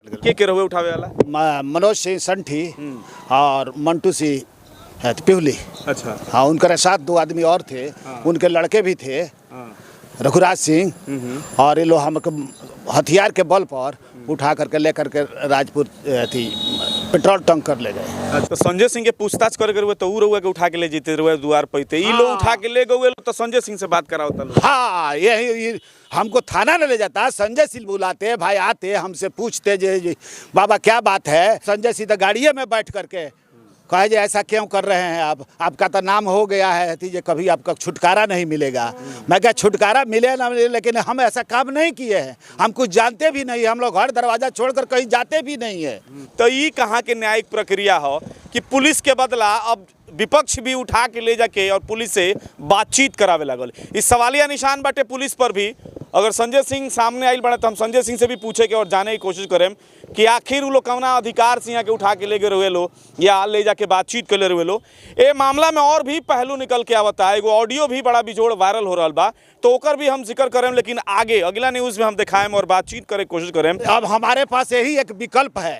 के रहुए उठावे वाला? मनोज सिंह संठी और मंटू सिंह पिहुली। अच्छा। हाँ, उनके साथ 2 आदमी और थे। उनके लड़के भी थे, रघुराज सिंह। और ये लोग हमको हथियार के बल पर उठा करके ले करके राजपुर थी पेट्रोल टंकर ले गए। अच्छा, संजय सिंह के पूछताछ करे हुए तो रहुए के उठा के ले जीते रहुए द्वार पे। ये लोग उठा के ले गए तो संजय सिंह से बात करा होता लोग। हाँ, यही हमको थाना न ले जाता, संजय सिंह बुलाते, भाई आते हमसे पूछते जे बाबा क्या बात है। संजय सिंह तो गाड़िए में बैठ करके कहे जे ऐसा क्यों कर रहे हैं आप, आपका तो नाम हो गया है जे कभी आपका छुटकारा नहीं मिलेगा। मैं क्या छुटकारा मिले ना मिले, लेकिन हम ऐसा काम नहीं किए हैं, हम कुछ जानते भी नहीं, हम लोग घर दरवाजा छोड़कर कहीं जाते भी नहीं है। तो ये कहाँ के न्यायिक प्रक्रिया हो कि पुलिस के बदला अब विपक्ष भी उठा के ले जाके और पुलिस से बातचीत करावे लगल। इस सवालिया निशान बाटे पुलिस पर भी। अगर संजय सिंह सामने आइल बने तो हम संजय सिंह से भी पूछे के और जाने की कोशिश करें कि आखिर वो लोग कौना अधिकार से यहाँ के उठा के ले गए रहे लो या ले जाके बातचीत कर ले रहे लो। ये मामला में और भी पहलू निकल के आवता है। एगो ऑडियो भी बड़ा बिजोड़ वायरल हो रहा बा, तो ओकर भी हम जिक्र करें, लेकिन आगे अगला न्यूज़ में हम दिखाएं और बातचीत करे कोशिश करें। अब हमारे पास यही एक विकल्प है,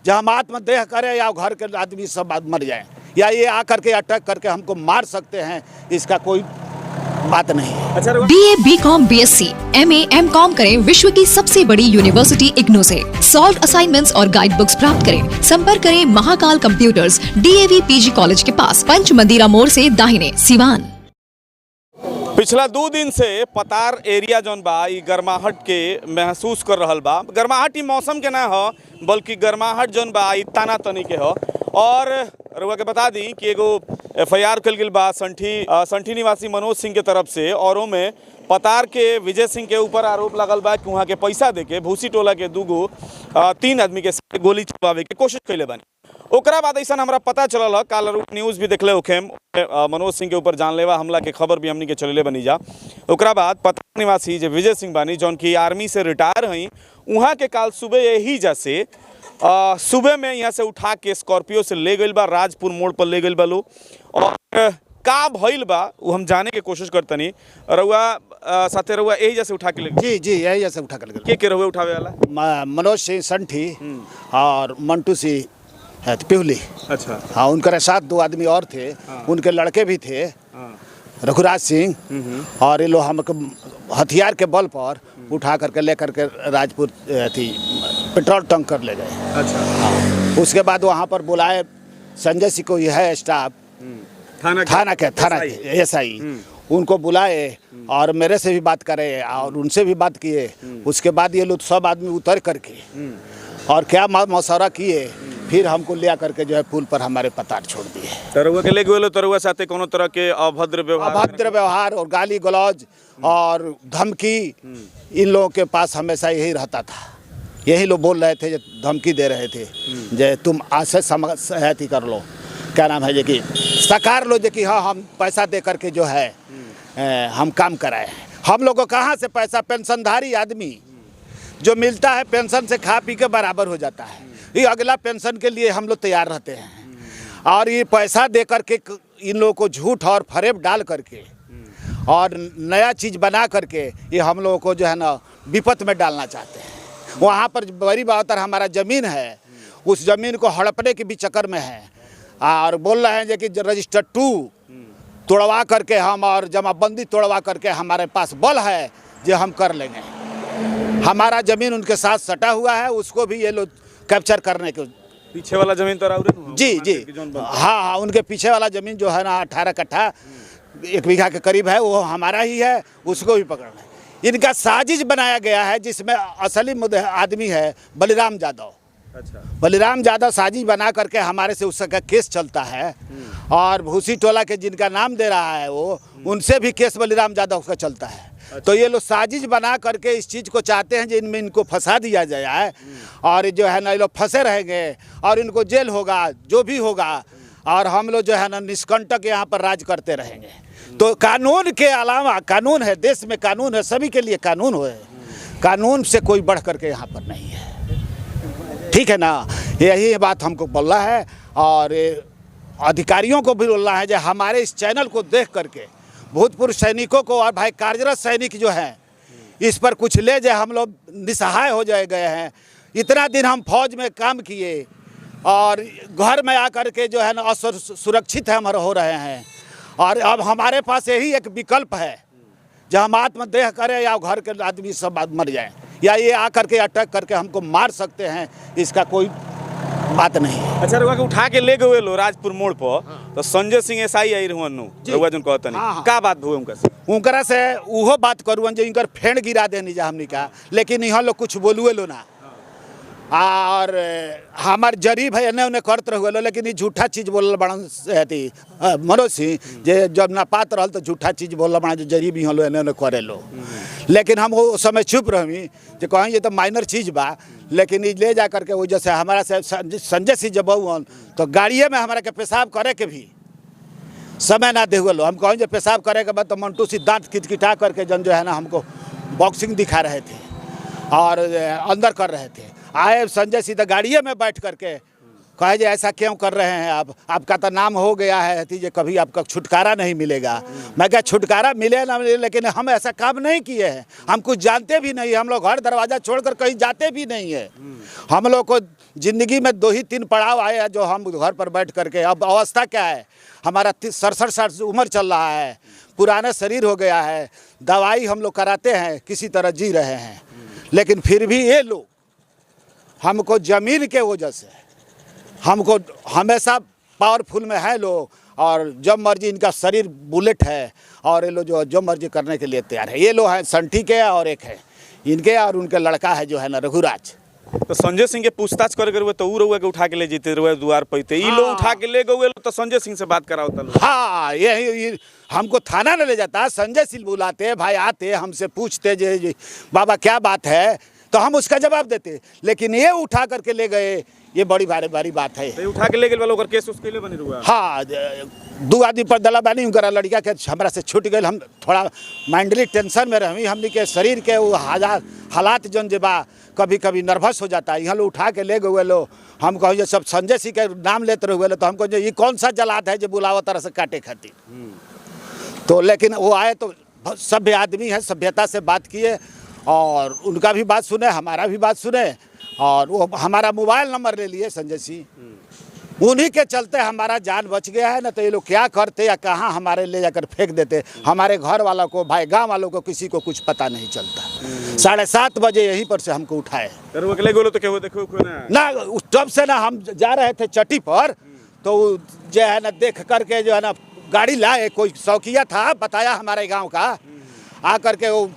जब हम आत्मदेह करें या घर के आदमी सब मर जाएं, या ये आकर के अटैक करके हमको मार सकते हैं, इसका कोई बात नहीं है। अच्छा, BA, BCom, BSc, MA, MCom करें विश्व की सबसे बड़ी यूनिवर्सिटी इग्नू से। सॉल्व असाइनमेंट्स और गाइड बुक्स प्राप्त करें। संपर्क करें Mahakal computers, DAV PG college के पास, पंच मंदिरा मोड़ से दाहिने, सिवान। पिछला 2 दिन से पतार एरिया जौन बा ई गर्माहट के महसूस कर रहल बा। गर्माहट ई मौसम के ना हो, बल्कि गर्माहट जौन बा ई ताना तनी के हो। और रउआ के बता दी कि एगो FIR कल गेल बा संठी निवासी मनोज सिंह के तरफ से, और ओमे पतार के विजय सिंह के ऊपर आरोप लगल बा कि वहाँ के पैसा देके भूसी टोला के 3 आदमी के गोली चलवावे के कोशिश कैले बानी। ओकरा बाद ऐसा हमरा पता चलल है, काल न्यूज़ भी देखले होखे, मनोज सिंह के ऊपर जानलेवा हमला के खबर भी हमनी के चलेले बनी जा। ओकरा बाद पतार निवासी जो विजय सिंह बानी जौन की आर्मी से रिटायर हई, वहाँ के काल सुबह यही जैसे सुबह में यहाँ से उठा के स्कॉर्पियो से ले गई बा, राजपुर मोड़ पर ले गई बा लोग। और का भइल बा वो हम जाने के कोशिश करतनी। रउआ साथे रउआ यही जैसे उठा के ले जी जी, यही जैसे उठा के ले गए। के रहुए उठावे वाला? मनोज सिंह संठी और मंटू सिंह पिहुली। अच्छा। हाँ, उनके साथ 2 आदमी और थे। उनके लड़के भी थे, रघुराज सिंह। और ये लोग हमको हथियार के बल पर उठा करके ले करके राजपुर थी पेट्रोल टंकर ले गए। अच्छा। हाँ, उसके बाद वहाँ पर बुलाए संजय सिंह को, यह है स्टाफ थाना के SI, उनको बुलाए और मेरे से भी बात करे और उनसे भी बात किए। उसके बाद ये लोग सब आदमी उतर करके और क्या मशवरा किए, फिर हमको ले करके जो है पुल पर हमारे पतार छोड़ दिए। तरुआ के ले गए, तरुआ साथे कोनो तरह के अभद्र व्यवहार और गाली गलौज और धमकी इन लोगों के पास हमेशा यही रहता था। यही लोग बोल रहे थे, जो धमकी दे रहे थे, जे तुम आशय सहती कर लो, क्या नाम है, जो कि सकार लो, जो कि हाँ हम पैसा दे करके जो है हम काम कराए। हम लोग को कहाँ से पैसा, पेंशनधारी आदमी जो मिलता है पेंशन से खा पी के बराबर हो जाता है। ये अगला पेंशन के लिए हम लोग तैयार रहते हैं, और ये पैसा दे करके इन लोगों को झूठ और फरेब डाल करके और नया चीज़ बना करके ये हम लोगों को जो है ना विपत में डालना चाहते हैं। वहाँ पर बड़ी बातर हमारा ज़मीन है, उस ज़मीन को हड़पने के भी चक्कर में है, और बोल रहे हैं कि रजिस्टर 2 तोड़वा करके हम और जमाबंदी तोड़वा करके हमारे पास बल है जो हम कर लेंगे। हमारा ज़मीन उनके साथ सटा हुआ है, उसको भी ये लोग कैप्चर करने के। पीछे वाला ज़मीन तो जी जी, हाँ, उनके पीछे वाला ज़मीन जो है ना 18 कट्ठा 1 बीघा के करीब है, वो हमारा ही है, उसको भी पकड़ना है। इनका साजिश बनाया गया है, जिसमें असली आदमी है बलिराम यादव। अच्छा। बलिराम यादव साजिश बना करके हमारे से उसका केस चलता है, और भूसी टोला के जिनका नाम दे रहा है वो, उनसे भी केस बलिराम यादव का चलता है। अच्छा। तो ये लोग साजिश बना करके इस चीज़ को चाहते हैं, जिनमें इनको फंसा दिया जाए, और जो है ना ये लोग फंसे रहेंगे और इनको जेल होगा, जो भी होगा, और हम लोग जो है ना निष्कंटक यहाँ पर राज करते रहेंगे। तो कानून के अलावा कानून है, देश में कानून है, सभी के लिए कानून है, कानून से कोई बढ़ करके यहाँ पर नहीं है। ठीक है ना, यही बात हमको बोलना है, और अधिकारियों को भी बोलना है, जो हमारे इस चैनल को देख करके भूतपूर्व सैनिकों को और भाई कार्यरत सैनिक जो हैं, इस पर कुछ ले जाए। हम लोग निसहाय हो जाए गए हैं, इतना दिन हम फौज में काम किए और घर में आकर के जो है ना असुरक्षित हम हो रहे हैं, और अब हमारे पास यही एक विकल्प है, जो हम आत्मदेह करें या घर के आदमी सब मर जाएं, या ये आकर के अटैक करके हमको मार सकते हैं, इसका कोई बात नहीं है। अच्छा, रुआ के उठा के ले गए लो राजपुर मोड़ पर, तो संजय सिंह एसआई आई रहनु रुआ जन कहत नहीं। हाँ। का बात हुए उनका से? उनकरा से उहो बात करूँ जो इनकर फेंड गिरा देनी जा हमनी का, लेकिन यहाँ लोग कुछ बोलुए लो ना, और हमार जरीब है एने उन्हें करते रहुए लो, लेकिन ये झूठा चीज़ बोल बड़ा थी मनोज सिंह जे जब ना पात रहल तो झूठा चीज़ बोल बड़ा जो जरीब यहाँ लो एने उन्हें करे लो, लेकिन हम वो समय चुप रही जो कहें ये तो माइनर चीज़ बा, लेकिन ये ले जा करके वजह से हमारा से संजय सिंह जब बहुन तो गाड़िए में हमारा के पेशाब करे के भी समय ना दे हुए लो। हम कहें जो पेशाब करे के बाद तो मंटू सिंह दांत किटकिटा करके जन जो है ना हमको बॉक्सिंग दिखा रहे थे और अंदर कर रहे थे। आए संजय सिंह गाड़िए में बैठ करके कहे जो ऐसा क्यों कर रहे हैं आप, आपका तो नाम हो गया है जे कभी आपका छुटकारा नहीं मिलेगा। मैं क्या छुटकारा मिले ना मिले, लेकिन हम ऐसा काम नहीं किए हैं, हम कुछ जानते भी नहीं, हम लोग घर दरवाज़ा छोड़कर कहीं जाते भी नहीं है। हम लोग को ज़िंदगी में 2 ही 3 पड़ाव आए हैं जो हम घर पर बैठ करके, अब अवस्था क्या है, हमारा 67 साल उम्र चल रहा है, पुराना शरीर हो गया है, दवाई हम लोग कराते हैं, किसी तरह जी रहे हैं, लेकिन फिर भी ये लोग हमको ज़मीन के वजह से हमको हमेशा पावरफुल में है लोग, और जब मर्जी इनका शरीर बुलेट है, और ये लोग जो मर्जी करने के लिए तैयार है। ये लोग हैं संठी के और एक है इनके, और उनके लड़का है जो है ना रघुराज। तो संजय सिंह के पूछताछ करे हुए तो ऊ रहुआ के उठा के ले जीते रहुआ द्वार पे, ये लोग उठा के ले गए तो संजय सिंह से बात कराओ तलो। हाँ, ये हमको थाना न ले जाता, संजय सिंह बुलाते, भाई आते हमसे पूछते जे बाबा क्या बात है, तो हम उसका जवाब देते, लेकिन ये उठा करके ले गए, ये बड़ी भारी बात है। तो उठा के ले गए वालों का केस उसके लिए बनी रुआ। हाँ, 2 आदमी पर दला बानी उनका लड़का के हमरा से छूट गए, हम थोड़ा माइंडली टेंशन में रही, हमने के शरीर के वो हालात जन जे बा कभी कभी नर्वस हो जाता है। यहाँ लोग उठा के ले गए लो, हम कहो जो सब संजय सिंह के नाम लेते रहे लो, तो हमको जो ये कौन सा जलाद है जो बुलावा तरह से काटे खातिर। तो लेकिन वो आए तो सभ्य आदमी है, सभ्यता से बात किए, और उनका भी बात सुने, हमारा भी बात सुने, और वो हमारा मोबाइल नंबर ले लिए संजय सिंह। उन्हीं के चलते हमारा जान बच गया है, ना तो ये लोग क्या करते या कहाँ हमारे ले जाकर फेंक देते। हमारे घर वालों को, भाई गांव वालों को किसी को कुछ पता नहीं चलता। 7:30 बजे यहीं पर से हमको उठाए। तो देखो ना तब से ना हम जा रहे थे चट्टी पर, तो जो है ना देख करके जो है ना गाड़ी लाए, कोई शौकिया था बताया हमारे गाँव का, आ करके वो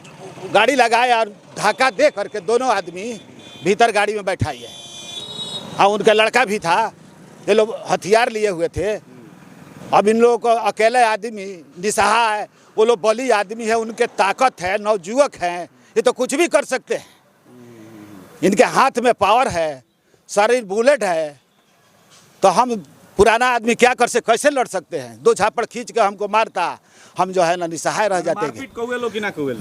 गाड़ी लगाए और धक्का दे करके दोनों आदमी भीतर गाड़ी में बैठाइए, और उनका लड़का भी था। ये लोग हथियार लिए हुए थे। अब इन लोगों को अकेले आदमी निसहाय, वो लोग बली आदमी है, उनके ताकत है, नवजुवक हैं, ये तो कुछ भी कर सकते हैं। इनके हाथ में पावर है, शरीर बुलेट है, तो हम पुराना आदमी क्या कर से कैसे लड़ सकते हैं। 2 झापड़ खींच के हमको मारता, हम जो है ना निसहाय रह जाते हैं।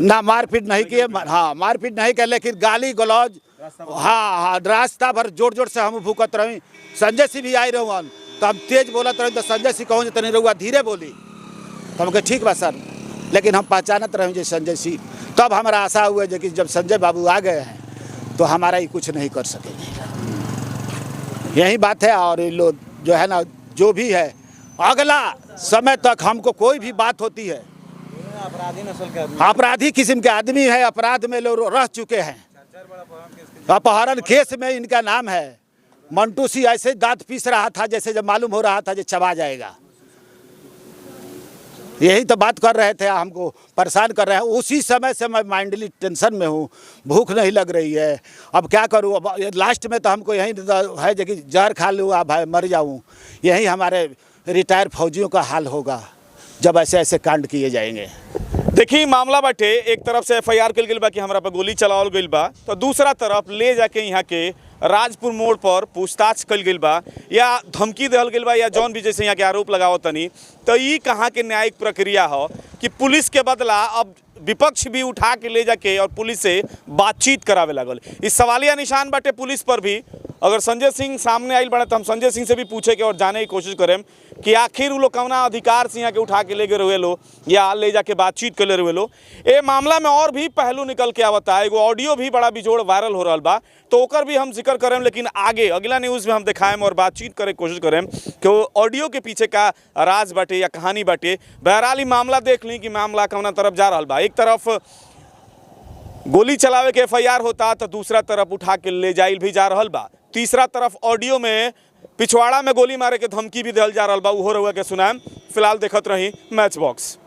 ना मारपीट नहीं किए, हाँ मारपीट नहीं किए, लेकिन गाली गलौज, हाँ रास्ता भर जोर से हम भूकत रही। संजय सिंह भी आई रहन, तो हम तेज बोलत रही, तो संजय सिंह कहूँ तनी रहुआ धीरे बोली, तो हम कहे ठीक बा सर, लेकिन हम पहचानत रहे संजय सिंह। तब हमारा आशा हुआ कि जब संजय बाबू आ गए हैं तो हमारा ही कुछ नहीं कर सकेंगे। यही बात है। और ये लोग जो है ना, जो भी है अगला समय तक हमको कोई भी बात होती है, अपराधी किस्म के आदमी है, अपराध में लोग रह चुके हैं, अपहरण केस में इनका नाम है। मंटू सिंह ऐसे दांत पीस रहा था जैसे जब मालूम हो रहा था जो चबा जाएगा। यही तो बात कर रहे थे, हमको परेशान कर रहे हैं। उसी समय से मैं माइंडली टेंशन में हूँ, भूख नहीं लग रही है, अब क्या करूँ। अब लास्ट में तो हमको यही है जो कि जहर खा लूँ, अब मर जाऊँ। यही हमारे रिटायर फौजियों का हाल होगा जब ऐसे ऐसे कांड किए जाएंगे। देखिए मामला बाटे, एक तरफ से FIR कल गई बा कि हमरा पर गोली चलावल गई बा, तो दूसरा तरफ ले जाके यहाँ के राजपुर मोड़ पर पूछताछ कल गई बा या धमकी दिहल गई बा या जौन भी जैसे यहाँ के आरोप लगाओ तनी, तो ये कहाँ के न्यायिक प्रक्रिया हो कि पुलिस के बदला अब विपक्ष भी उठा के ले जाके और पुलिस से बातचीत करावे लगल। इस सवालिया निशान बाटे पुलिस पर भी। अगर संजय सिंह सामने आइल बने तो हम संजय सिंह से भी पूछे के और जाने की कोशिश करें कि आखिर वो लोग कौना अधिकार से यहाँ के उठा के ले गए रहे लो या ले जाके बातचीत कर ले रहे लो। ये मामला में और भी पहलू निकल के आवता है, एगो ऑडियो भी बड़ा बिजोड़ वायरल हो रहा बा, तो ओकर भी हम जिक्र करें, लेकिन आगे अगला न्यूज़ में हम दिखाएं और बातचीत करे कोशिश करें कि वो ऑडियो के पीछे का राज बाटे या कहानी बाटे। बहरहाल ही मामला देख ली कि मामला कौना तरफ जा रहा बा। एक तरफ गोली चलावे के FIR होता तो दूसरा तरफ उठा के ले जाइल भी जा रहल बा, तीसरा तरफ ऑडियो में पिछवाड़ा में गोली मारे के धमकी भी दिल जा रहा बा। उहो रहुआ के सुनाएम। फिलहाल देखत रही मैच बॉक्स।